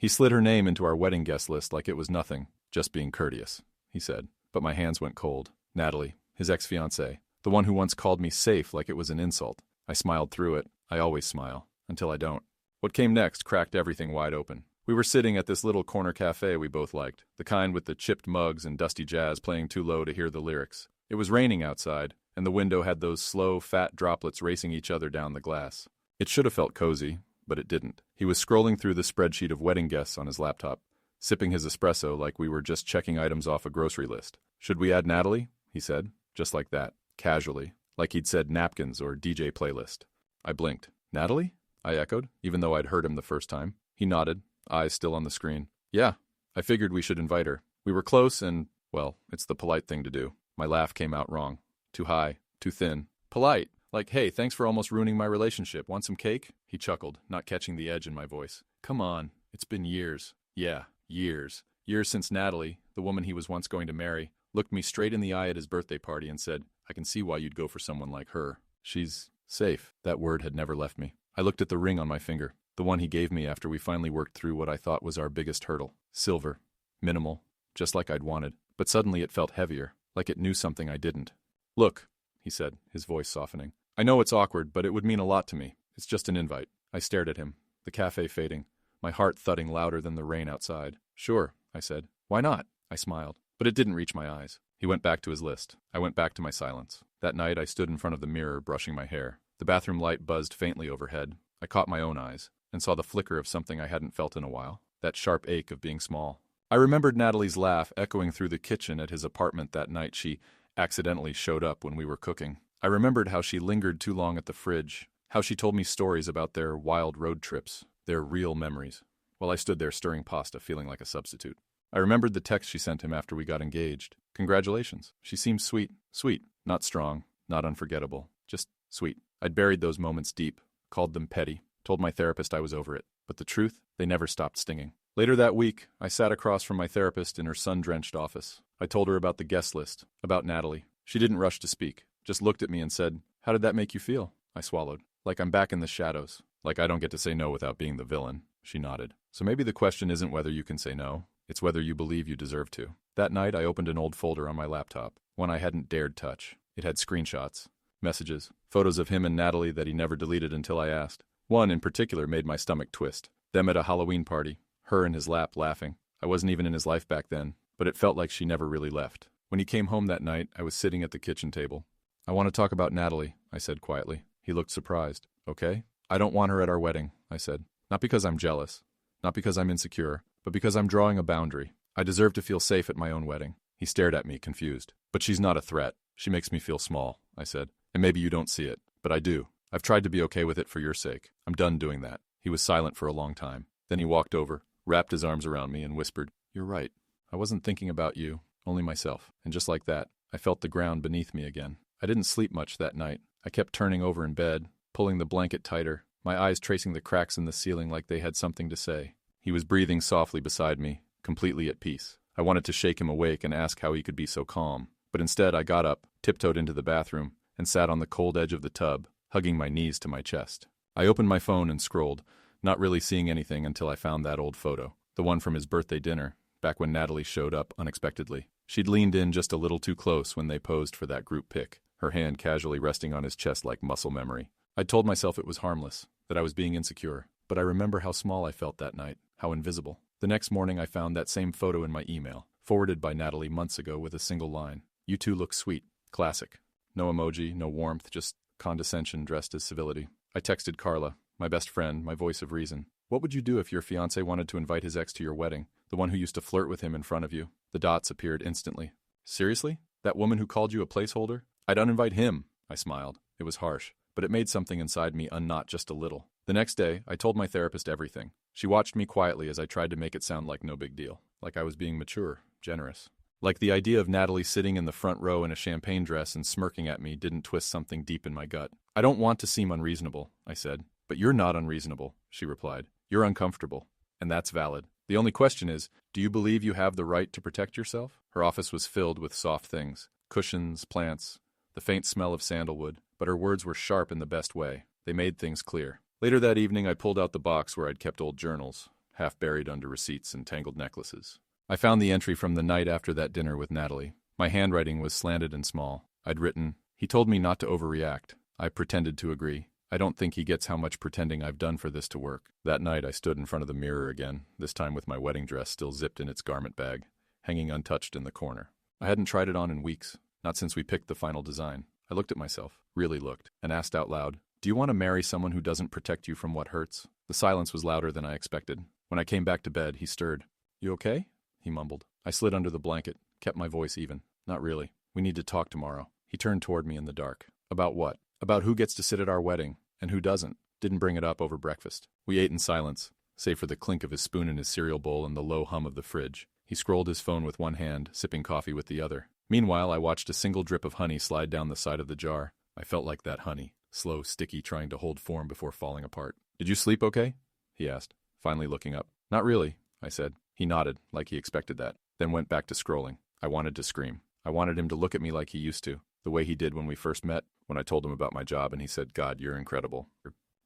He slid her name into our wedding guest list like it was nothing, just being courteous, he said. But my hands went cold. Natalie, his ex-fiancée, the one who once called me safe like it was an insult. I smiled through it. I always smile, until I don't. What came next cracked everything wide open. We were sitting at this little corner cafe we both liked, the kind with the chipped mugs and dusty jazz playing too low to hear the lyrics. It was raining outside, and the window had those slow, fat droplets racing each other down the glass. It should have felt cozy, but it didn't. He was scrolling through the spreadsheet of wedding guests on his laptop, sipping his espresso like we were just checking items off a grocery list. "Should we add Natalie?" he said, just like that, casually, like he'd said napkins or DJ playlist. I blinked. "Natalie?" I echoed, even though I'd heard him the first time. He nodded, eyes still on the screen. "Yeah, I figured we should invite her. We were close and, well, it's the polite thing to do." My laugh came out wrong. Too high, too thin. Polite. Like, "Hey, thanks for almost ruining my relationship. Want some cake?" He chuckled, not catching the edge in my voice. "Come on, it's been years." Yeah, years. Years since Natalie, the woman he was once going to marry, looked me straight in the eye at his birthday party and said, "I can see why you'd go for someone like her. She's safe." That word had never left me. I looked at the ring on my finger, the one he gave me after we finally worked through what I thought was our biggest hurdle. Silver. Minimal. Just like I'd wanted. But suddenly it felt heavier, like it knew something I didn't. "Look," he said, his voice softening. "I know it's awkward, but it would mean a lot to me. It's just an invite." I stared at him, the cafe fading, my heart thudding louder than the rain outside. "Sure," I said. "Why not?" I smiled. But it didn't reach my eyes. He went back to his list. I went back to my silence. That night I stood in front of the mirror, brushing my hair. The bathroom light buzzed faintly overhead. I caught my own eyes, and saw the flicker of something I hadn't felt in a while. That sharp ache of being small. I remembered Natalie's laugh echoing through the kitchen at his apartment that night she accidentally showed up when we were cooking. I remembered how she lingered too long at the fridge, how she told me stories about their wild road trips, their real memories, while I stood there stirring pasta feeling like a substitute. I remembered the text she sent him after we got engaged. "Congratulations." She seemed sweet. Sweet. Not strong. Not unforgettable. Just sweet. I'd buried those moments deep, called them petty, told my therapist I was over it. But the truth, they never stopped stinging. Later that week, I sat across from my therapist in her sun-drenched office. I told her about the guest list, about Natalie. She didn't rush to speak, just looked at me and said, "How did that make you feel?" I swallowed. "Like I'm back in the shadows. Like I don't get to say no without being the villain." She nodded. "So maybe the question isn't whether you can say no. It's whether you believe you deserve to." That night, I opened an old folder on my laptop, one I hadn't dared touch. It had screenshots, messages, photos of him and Natalie that he never deleted until I asked. One in particular made my stomach twist. Them at a Halloween party, her in his lap laughing. I wasn't even in his life back then, but it felt like she never really left. When he came home that night, I was sitting at the kitchen table. "I want to talk about Natalie," I said quietly. He looked surprised. "Okay?" "I don't want her at our wedding," I said. "Not because I'm jealous, not because I'm insecure, but because I'm drawing a boundary. I deserve to feel safe at my own wedding." He stared at me, confused. "But she's not a threat. She makes me feel small," I said. "And maybe you don't see it, but I do. I've tried to be okay with it for your sake. I'm done doing that." He was silent for a long time. Then he walked over, wrapped his arms around me, and whispered, "You're right. I wasn't thinking about you, only myself." And just like that, I felt the ground beneath me again. I didn't sleep much that night. I kept turning over in bed, pulling the blanket tighter, my eyes tracing the cracks in the ceiling like they had something to say. He was breathing softly beside me, completely at peace. I wanted to shake him awake and ask how he could be so calm. But instead I got up, tiptoed into the bathroom, and sat on the cold edge of the tub, hugging my knees to my chest. I opened my phone and scrolled, not really seeing anything until I found that old photo. The one from his birthday dinner, back when Natalie showed up unexpectedly. She'd leaned in just a little too close when they posed for that group pic, her hand casually resting on his chest like muscle memory. I'd told myself it was harmless, that I was being insecure, but I remember how small I felt that night, how invisible. The next morning I found that same photo in my email, forwarded by Natalie months ago with a single line. "You two look sweet." Classic. No emoji, no warmth, just condescension dressed as civility. I texted Carla, my best friend, my voice of reason. "What would you do if your fiancé wanted to invite his ex to your wedding, the one who used to flirt with him in front of you?" The dots appeared instantly. "Seriously? That woman who called you a placeholder? I'd uninvite him." I smiled. It was harsh, but it made something inside me unknot just a little. The next day, I told my therapist everything. She watched me quietly as I tried to make it sound like no big deal, like I was being mature, generous. Like the idea of Natalie sitting in the front row in a champagne dress and smirking at me didn't twist something deep in my gut. "I don't want to seem unreasonable," I said. "But you're not unreasonable," she replied. "You're uncomfortable, and that's valid. The only question is, do you believe you have the right to protect yourself?" Her office was filled with soft things, cushions, plants, the faint smell of sandalwood, but her words were sharp in the best way. They made things clear. Later that evening, I pulled out the box where I'd kept old journals. half buried under receipts and tangled necklaces. I found the entry from the night after that dinner with Natalie. My handwriting was slanted and small. I'd written, "He told me not to overreact." I pretended to agree. I don't think he gets how much pretending I've done for this to work. That night I stood in front of the mirror again, this time with my wedding dress still zipped in its garment bag, hanging untouched in the corner. I hadn't tried it on in weeks, not since we picked the final design. I looked at myself, really looked, and asked out loud, "Do you want to marry someone who doesn't protect you from what hurts?" The silence was louder than I expected. When I came back to bed, he stirred. "You okay?" he mumbled. I slid under the blanket, kept my voice even. "Not really. We need to talk tomorrow." He turned toward me in the dark. "About what?" "About who gets to sit at our wedding, and who doesn't." Didn't bring it up over breakfast. We ate in silence, save for the clink of his spoon in his cereal bowl and the low hum of the fridge. He scrolled his phone with one hand, sipping coffee with the other. Meanwhile, I watched a single drip of honey slide down the side of the jar. I felt like that honey, slow, sticky, trying to hold form before falling apart. "Did you sleep okay?" he asked, finally looking up. "Not really," I said. He nodded, like he expected that, then went back to scrolling. I wanted to scream. I wanted him to look at me like he used to, the way he did when we first met, when I told him about my job and he said, "God, you're incredible."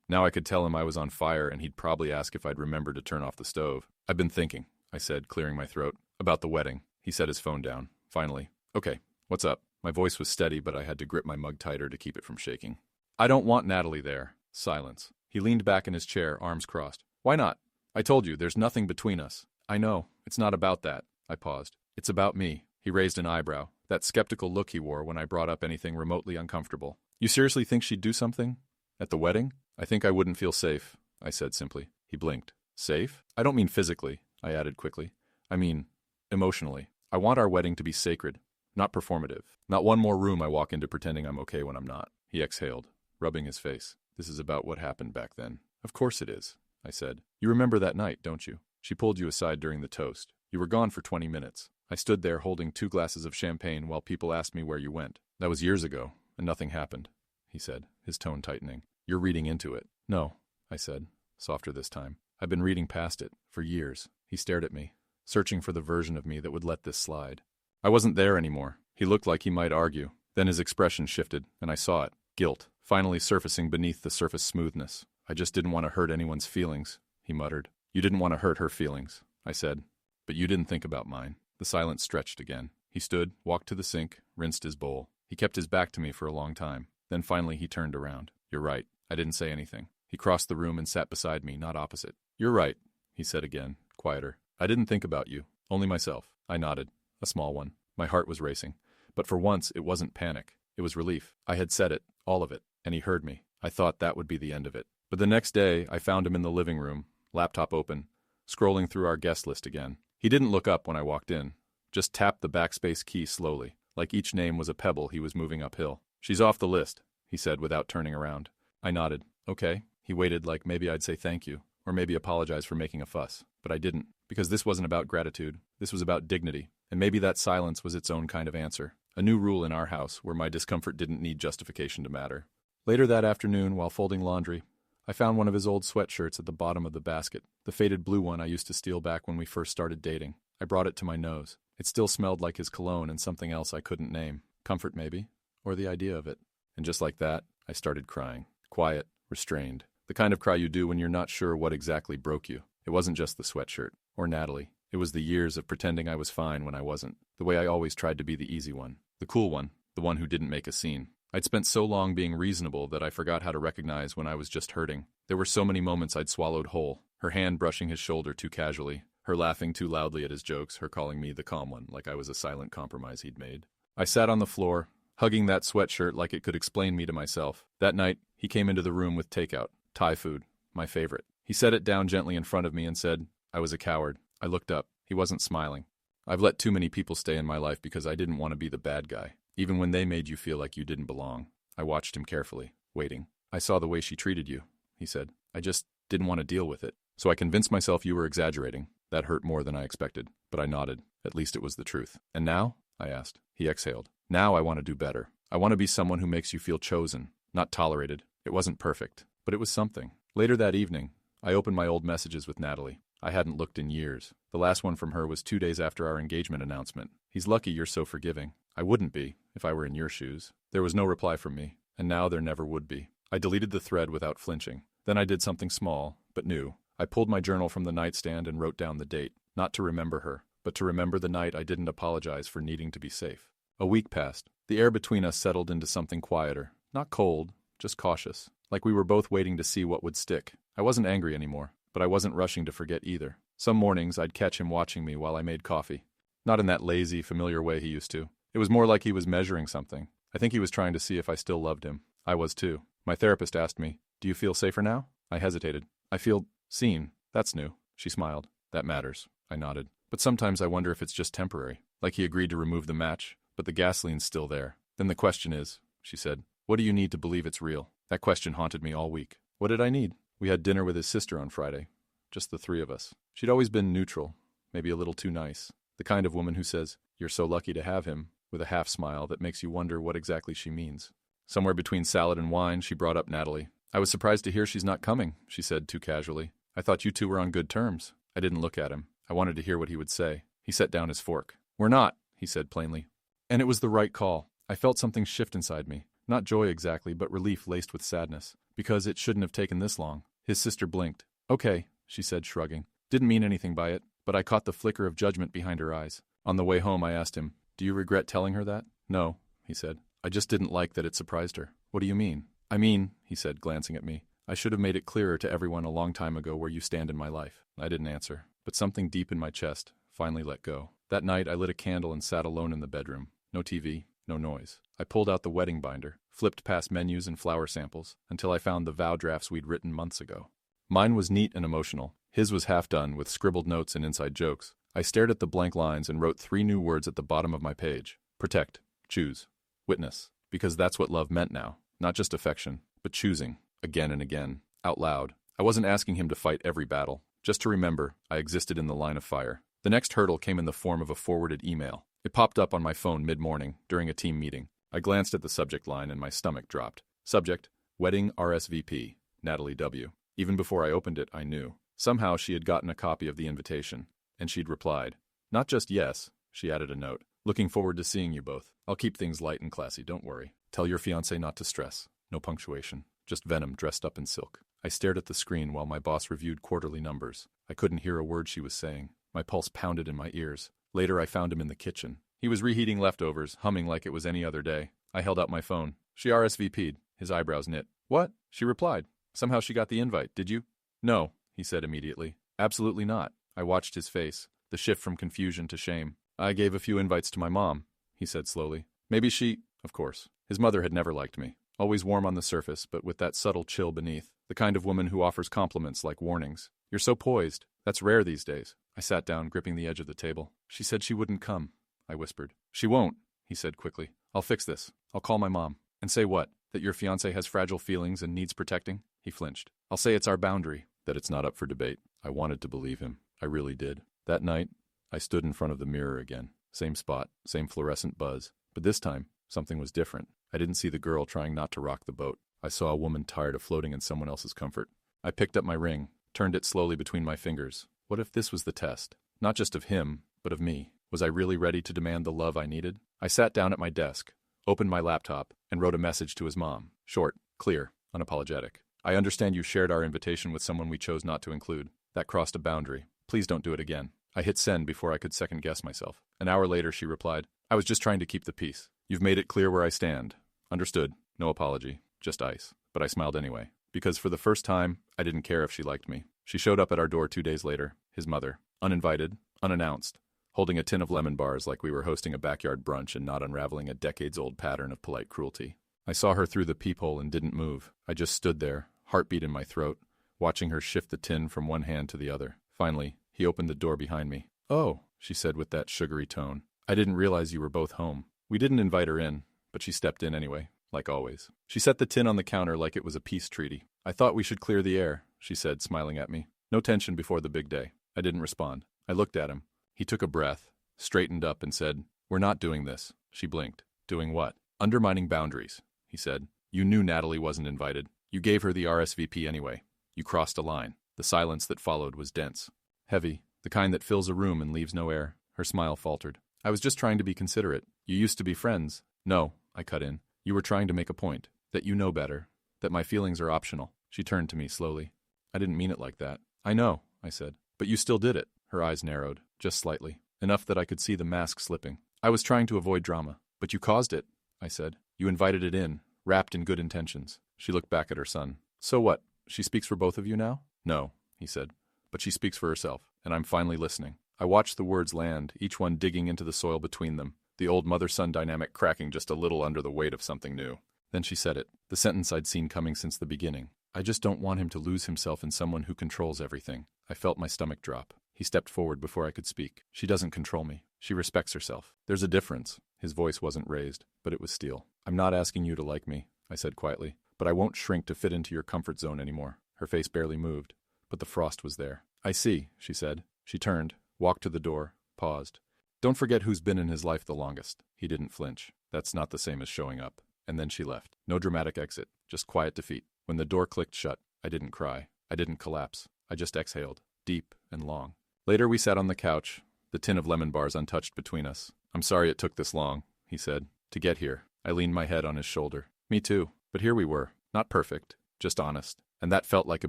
Now I could tell him I was on fire and he'd probably ask if I'd remember to turn off the stove. "I've been thinking," I said, clearing my throat, "about the wedding." He set his phone down, finally. "Okay, what's up?" My voice was steady, but I had to grip my mug tighter to keep it from shaking. "I don't want Natalie there." Silence. He leaned back in his chair, arms crossed. "Why not? I told you, there's nothing between us." "I know. It's not about that." I paused. "It's about me." He raised an eyebrow, that skeptical look he wore when I brought up anything remotely uncomfortable. "You seriously think she'd do something? At the wedding?" "I think I wouldn't feel safe," I said simply. He blinked. "Safe? I don't mean physically," I added quickly. "I mean, emotionally. I want our wedding to be sacred, not performative. Not one more room I walk into pretending I'm okay when I'm not." He exhaled, rubbing his face. "This is about what happened back then." "Of course it is," I said. "You remember that night, don't you? She pulled you aside during the toast. You were gone for 20 minutes. I stood there holding 2 glasses of champagne while people asked me where you went. That was years ago, and nothing happened," he said, his tone tightening. "You're reading into it." "No," I said, softer this time. "I've been reading past it, for years." He stared at me, searching for the version of me that would let this slide. I wasn't there anymore. He looked like he might argue. Then his expression shifted, and I saw it. Guilt, finally surfacing beneath the surface smoothness. "I just didn't want to hurt anyone's feelings," he muttered. "You didn't want to hurt her feelings," I said. "But you didn't think about mine." The silence stretched again. He stood, walked to the sink, rinsed his bowl. He kept his back to me for a long time. Then finally he turned around. "You're right." I didn't say anything. He crossed the room and sat beside me, not opposite. "You're right," he said again, quieter. "I didn't think about you, only myself." I nodded, a small one. My heart was racing. But for once, it wasn't panic. It was relief. I had said it, all of it, and he heard me. I thought that would be the end of it. But the next day, I found him in the living room, laptop open, scrolling through our guest list again. He didn't look up when I walked in, just tapped the backspace key slowly, like each name was a pebble he was moving uphill. "She's off the list," he said without turning around. I nodded. "Okay." He waited like maybe I'd say thank you, or maybe apologize for making a fuss. But I didn't, because this wasn't about gratitude. This was about dignity. And maybe that silence was its own kind of answer. A new rule in our house where my discomfort didn't need justification to matter. Later that afternoon, while folding laundry, I found one of his old sweatshirts at the bottom of the basket, the faded blue one I used to steal back when we first started dating. I brought it to my nose. It still smelled like his cologne and something else I couldn't name. Comfort, maybe, or the idea of it. And just like that, I started crying. Quiet, restrained. The kind of cry you do when you're not sure what exactly broke you. It wasn't just the sweatshirt, or Natalie. It was the years of pretending I was fine when I wasn't. The way I always tried to be the easy one. The cool one. The one who didn't make a scene. I'd spent so long being reasonable that I forgot how to recognize when I was just hurting. There were so many moments I'd swallowed whole. Her hand brushing his shoulder too casually. Her laughing too loudly at his jokes. Her calling me the calm one, like I was a silent compromise he'd made. I sat on the floor, hugging that sweatshirt like it could explain me to myself. That night, he came into the room with takeout. Thai food. My favorite. He set it down gently in front of me and said, I was a coward. I looked up. He wasn't smiling. I've let too many people stay in my life because I didn't want to be the bad guy, even when they made you feel like you didn't belong. I watched him carefully, waiting. I saw the way she treated you, he said. I just didn't want to deal with it. So I convinced myself you were exaggerating. That hurt more than I expected, but I nodded. At least it was the truth. And now? I asked. He exhaled. Now I want to do better. I want to be someone who makes you feel chosen, not tolerated. It wasn't perfect, but it was something. Later that evening, I opened my old messages with Natalie. I hadn't looked in years. The last one from her was 2 days after our engagement announcement. He's lucky you're so forgiving. I wouldn't be, if I were in your shoes. There was no reply from me, and now there never would be. I deleted the thread without flinching. Then I did something small, but new. I pulled my journal from the nightstand and wrote down the date, not to remember her, but to remember the night I didn't apologize for needing to be safe. A week passed. The air between us settled into something quieter. Not cold, just cautious. Like we were both waiting to see what would stick. I wasn't angry anymore, but I wasn't rushing to forget either. Some mornings I'd catch him watching me while I made coffee. Not in that lazy, familiar way he used to. It was more like he was measuring something. I think he was trying to see if I still loved him. I was too. My therapist asked me, "Do you feel safer now?" I hesitated. "I feel seen. That's new." She smiled. "That matters." I nodded. "But sometimes I wonder if it's just temporary. Like he agreed to remove the match, but the gasoline's still there. Then the question is," she said, "what do you need to believe it's real?" That question haunted me all week. What did I need? We had dinner with his sister on Friday. Just the three of us. She'd always been neutral, maybe a little too nice. The kind of woman who says, "You're so lucky to have him," with a half smile that makes you wonder what exactly she means. Somewhere between salad and wine, she brought up Natalie. "I was surprised to hear she's not coming," she said too casually. "I thought you two were on good terms." I didn't look at him. I wanted to hear what he would say. He set down his fork. "We're not," he said plainly. And it was the right call. I felt something shift inside me. Not joy exactly, but relief laced with sadness. Because it shouldn't have taken this long. His sister blinked. "Okay," she said, shrugging. Didn't mean anything by it, but I caught the flicker of judgment behind her eyes. On the way home, I asked him, "Do you regret telling her that?" "No," he said. "I just didn't like that it surprised her." "What do you mean?" "I mean," he said, glancing at me, "I should have made it clearer to everyone a long time ago where you stand in my life." I didn't answer, but something deep in my chest finally let go. That night, I lit a candle and sat alone in the bedroom. No TV, no noise. I pulled out the wedding binder, flipped past menus and flower samples, until I found the vow drafts we'd written months ago. Mine was neat and emotional. His was half done, with scribbled notes and inside jokes. I stared at the blank lines and wrote 3 new words at the bottom of my page. Protect, choose, witness. Because that's what love meant now. Not just affection, but choosing, again and again, out loud. I wasn't asking him to fight every battle, just to remember I existed in the line of fire. The next hurdle came in the form of a forwarded email. It popped up on my phone mid-morning, during a team meeting. I glanced at the subject line and my stomach dropped. Subject, Wedding RSVP, Natalie W. Even before I opened it, I knew. Somehow she had gotten a copy of the invitation, and she'd replied. "Not just yes," she added a note. "Looking forward to seeing you both. I'll keep things light and classy, don't worry. Tell your fiancé not to stress. No punctuation. Just venom dressed up in silk." I stared at the screen while my boss reviewed quarterly numbers. I couldn't hear a word she was saying. My pulse pounded in my ears. Later I found him in the kitchen. He was reheating leftovers, humming like it was any other day. I held out my phone. "She RSVP'd. His eyebrows knit. "What?" She replied. "Somehow she got the invite, did you?" "No," he said immediately. "Absolutely not." I watched his face, the shift from confusion to shame. "I gave a few invites to my mom," he said slowly. "Maybe she—" Of course. His mother had never liked me. Always warm on the surface, but with that subtle chill beneath. The kind of woman who offers compliments like warnings. "You're so poised. That's rare these days." I sat down, gripping the edge of the table. "She said she wouldn't come," I whispered. "She won't," he said quickly. "I'll fix this. I'll call my mom." "And say what? That your fiancé has fragile feelings and needs protecting?" He flinched. "I'll say it's our boundary." That it's not up for debate. I wanted to believe him. I really did. That night, I stood in front of the mirror again. Same spot, same fluorescent buzz. But this time, something was different. I didn't see the girl trying not to rock the boat. I saw a woman tired of floating in someone else's comfort. I picked up my ring, turned it slowly between my fingers. What if this was the test? Not just of him, but of me. Was I really ready to demand the love I needed? I sat down at my desk, opened my laptop, and wrote a message to his mom. Short, clear, unapologetic. "I understand you shared our invitation with someone we chose not to include. That crossed a boundary. Please don't do it again." I hit send before I could second-guess myself. An hour later, she replied, "I was just trying to keep the peace. You've made it clear where I stand. Understood. No apology. Just ice." But I smiled anyway. Because for the first time, I didn't care if she liked me. She showed up at our door 2 days later, his mother. Uninvited, unannounced. Holding a tin of lemon bars like we were hosting a backyard brunch and not unraveling a decades-old pattern of polite cruelty. I saw her through the peephole and didn't move. I just stood there, heartbeat in my throat, watching her shift the tin from one hand to the other. Finally, he opened the door behind me. "Oh," she said with that sugary tone. "I didn't realize you were both home." We didn't invite her in, but she stepped in anyway, like always. She set the tin on the counter like it was a peace treaty. "I thought we should clear the air," she said, smiling at me. "No tension before the big day." I didn't respond. I looked at him. He took a breath, straightened up, and said, "We're not doing this." She blinked. "Doing what?" "Undermining boundaries," he said. "You knew Natalie wasn't invited. You gave her the RSVP anyway. You crossed a line." The silence that followed was dense. Heavy, the kind that fills a room and leaves no air. Her smile faltered. "I was just trying to be considerate. You used to be friends." "No," I cut in. "You were trying to make a point. That you know better. That my feelings are optional." She turned to me slowly. "I didn't mean it like that. I know, I said. But you still did it. Her eyes narrowed, just slightly, enough that I could see the mask slipping. I was trying to avoid drama. But you caused it, I said. You invited it in, wrapped in good intentions. She looked back at her son. So what? She speaks for both of you now? No, he said. But she speaks for herself, and I'm finally listening. I watched the words land, each one digging into the soil between them, the old mother-son dynamic cracking just a little under the weight of something new. Then she said it, the sentence I'd seen coming since the beginning. I just don't want him to lose himself in someone who controls everything. I felt my stomach drop. He stepped forward before I could speak. She doesn't control me. She respects herself. There's a difference. His voice wasn't raised, but it was steel. I'm not asking you to like me, I said quietly, but I won't shrink to fit into your comfort zone anymore. Her face barely moved, but the frost was there. I see, she said. She turned, walked to the door, paused. Don't forget who's been in his life the longest. He didn't flinch. That's not the same as showing up. And then she left. No dramatic exit, just quiet defeat. When the door clicked shut, I didn't cry. I didn't collapse. I just exhaled, deep and long. Later we sat on the couch, the tin of lemon bars untouched between us. I'm sorry it took this long, he said, to get here. I leaned my head on his shoulder. Me too. But here we were. Not perfect, just honest. And that felt like a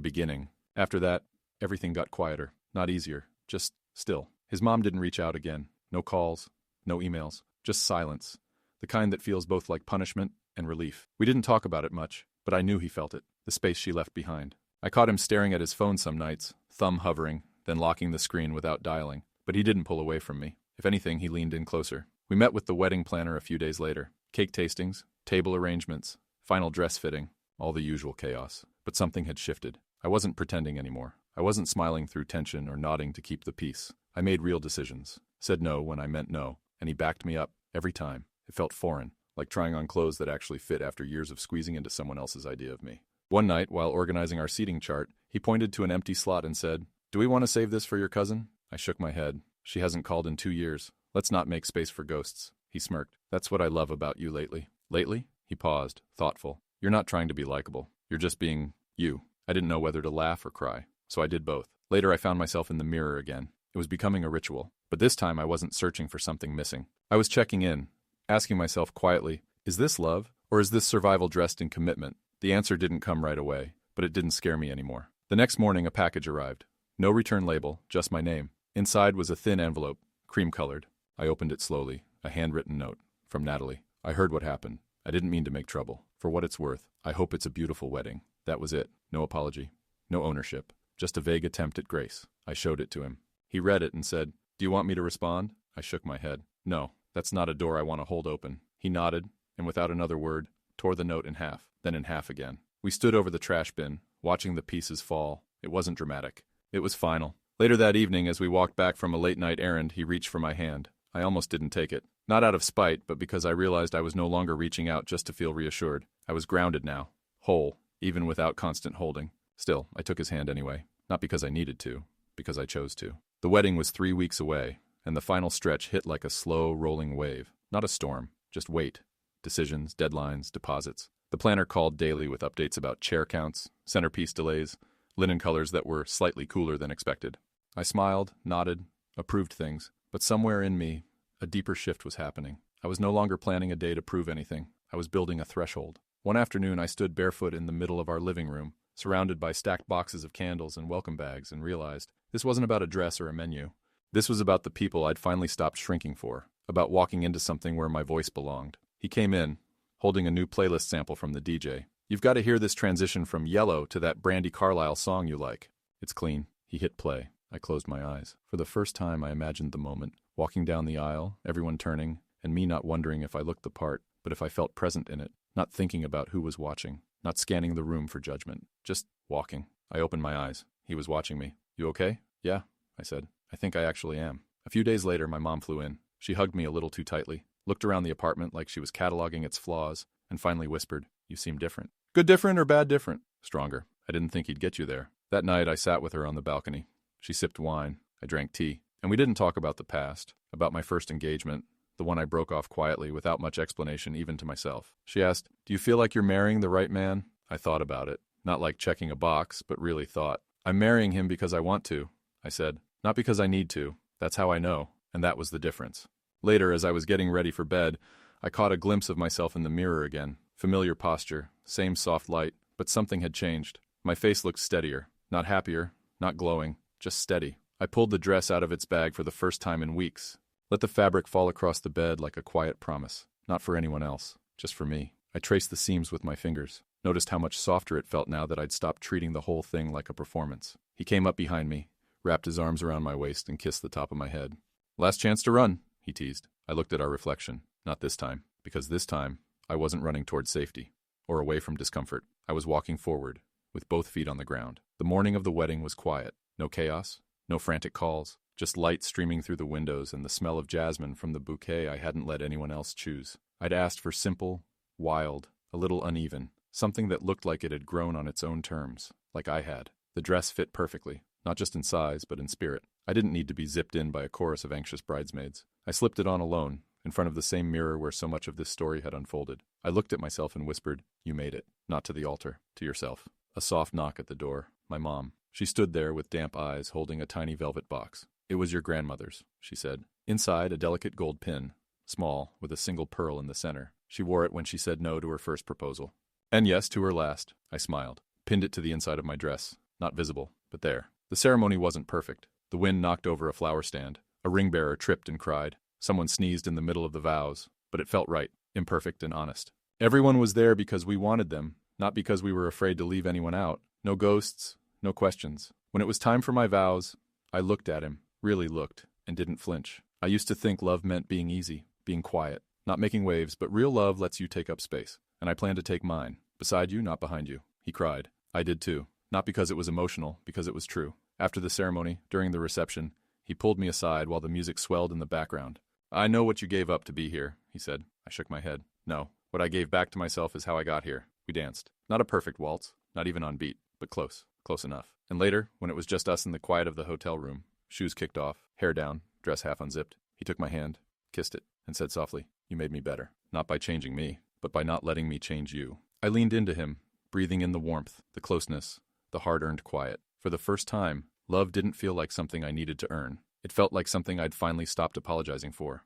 beginning. After that, everything got quieter. Not easier, just still. His mom didn't reach out again. No calls, no emails, just silence. The kind that feels both like punishment and relief. We didn't talk about it much, but I knew he felt it, the space she left behind. I caught him staring at his phone some nights, thumb hovering, then locking the screen without dialing. But he didn't pull away from me. If anything, he leaned in closer. We met with the wedding planner a few days later. Cake tastings, table arrangements, final dress fitting, all the usual chaos. But something had shifted. I wasn't pretending anymore. I wasn't smiling through tension or nodding to keep the peace. I made real decisions. Said no when I meant no, and he backed me up every time. It felt foreign, like trying on clothes that actually fit after years of squeezing into someone else's idea of me. One night, while organizing our seating chart, he pointed to an empty slot and said, "Do we want to save this for your cousin?" I shook my head. She hasn't called in 2 years. Let's not make space for ghosts. He smirked. That's what I love about you lately. Lately? He paused, thoughtful. You're not trying to be likable. You're just being you. I didn't know whether to laugh or cry, so I did both. Later I found myself in the mirror again. It was becoming a ritual. But this time I wasn't searching for something missing. I was checking in, asking myself quietly, is this love, or is this survival dressed in commitment? The answer didn't come right away, but it didn't scare me anymore. The next morning a package arrived. No return label, just my name. Inside was a thin envelope, cream-colored. I opened it slowly, a handwritten note, from Natalie. I heard what happened. I didn't mean to make trouble. For what it's worth, I hope it's a beautiful wedding. That was it. No apology. No ownership. Just a vague attempt at grace. I showed it to him. He read it and said, "Do you want me to respond?" I shook my head. No, that's not a door I want to hold open. He nodded, and without another word, tore the note in half, then in half again. We stood over the trash bin, watching the pieces fall. It wasn't dramatic. It was final. Later that evening, as we walked back from a late-night errand, he reached for my hand. I almost didn't take it. Not out of spite, but because I realized I was no longer reaching out just to feel reassured. I was grounded now, whole, even without constant holding. Still, I took his hand anyway. Not because I needed to, because I chose to. The wedding was 3 weeks away, and the final stretch hit like a slow, rolling wave. Not a storm, just weight. Decisions, deadlines, deposits. The planner called daily with updates about chair counts, centerpiece delays, linen colors that were slightly cooler than expected. I smiled, nodded, approved things, but somewhere in me, a deeper shift was happening. I was no longer planning a day to prove anything. I was building a threshold. One afternoon, I stood barefoot in the middle of our living room, surrounded by stacked boxes of candles and welcome bags, and realized this wasn't about a dress or a menu. This was about the people I'd finally stopped shrinking for, about walking into something where my voice belonged. He came in, holding a new playlist sample from the DJ. You've got to hear this transition from Yellow to that Brandi Carlile song you like. It's clean. He hit play. I closed my eyes. For the first time, I imagined the moment, walking down the aisle, everyone turning, and me not wondering if I looked the part, but if I felt present in it, not thinking about who was watching, not scanning the room for judgment, just walking. I opened my eyes. He was watching me. You okay? Yeah, I said. I think I actually am. A few days later, my mom flew in. She hugged me a little too tightly, looked around the apartment like she was cataloging its flaws, and finally whispered, "You seem different." Good different or bad different? Stronger. I didn't think he'd get you there. That night, I sat with her on the balcony. She sipped wine. I drank tea. And we didn't talk about the past, about my first engagement, the one I broke off quietly without much explanation even to myself. She asked, "Do you feel like you're marrying the right man?" I thought about it. Not like checking a box, but really thought. I'm marrying him because I want to, I said. Not because I need to. That's how I know. And that was the difference. Later, as I was getting ready for bed, I caught a glimpse of myself in the mirror again. Familiar posture, same soft light, but something had changed. My face looked steadier, not happier, not glowing, just steady. I pulled the dress out of its bag for the first time in weeks. Let the fabric fall across the bed like a quiet promise. Not for anyone else, just for me. I traced the seams with my fingers. Noticed how much softer it felt now that I'd stopped treating the whole thing like a performance. He came up behind me, wrapped his arms around my waist, and kissed the top of my head. "Last chance to run," he teased. I looked at our reflection. Not this time, because this time, I wasn't running towards safety, or away from discomfort. I was walking forward, with both feet on the ground. The morning of the wedding was quiet. No chaos, no frantic calls, just light streaming through the windows and the smell of jasmine from the bouquet I hadn't let anyone else choose. I'd asked for simple, wild, a little uneven, something that looked like it had grown on its own terms, like I had. The dress fit perfectly, not just in size, but in spirit. I didn't need to be zipped in by a chorus of anxious bridesmaids. I slipped it on alone, in front of the same mirror where so much of this story had unfolded. I looked at myself and whispered, "You made it. Not to the altar, to yourself." A soft knock at the door. My mom. She stood there with damp eyes, holding a tiny velvet box. "It was your grandmother's," she said. Inside, a delicate gold pin, small, with a single pearl in the center. She wore it when she said no to her first proposal. And yes, to her last. I smiled. Pinned it to the inside of my dress. Not visible, but there. The ceremony wasn't perfect. The wind knocked over a flower stand. A ring-bearer tripped and cried. Someone sneezed in the middle of the vows. But it felt right, imperfect and honest. Everyone was there because we wanted them, not because we were afraid to leave anyone out. No ghosts, no questions. When it was time for my vows, I looked at him, really looked, and didn't flinch. I used to think love meant being easy, being quiet, not making waves, but real love lets you take up space. And I planned to take mine. Beside you, not behind you. He cried. I did too. Not because it was emotional, because it was true. After the ceremony, during the reception, he pulled me aside while the music swelled in the background. "I know what you gave up to be here," he said. I shook my head. "No. What I gave back to myself is how I got here." We danced. Not a perfect waltz, not even on beat, but close enough. And later, when it was just us in the quiet of the hotel room, shoes kicked off, hair down, dress half unzipped, he took my hand, kissed it, and said softly, "You made me better. Not by changing me, but by not letting me change you." I leaned into him, breathing in the warmth, the closeness, the hard-earned quiet. For the first time, love didn't feel like something I needed to earn. It felt like something I'd finally stopped apologizing for.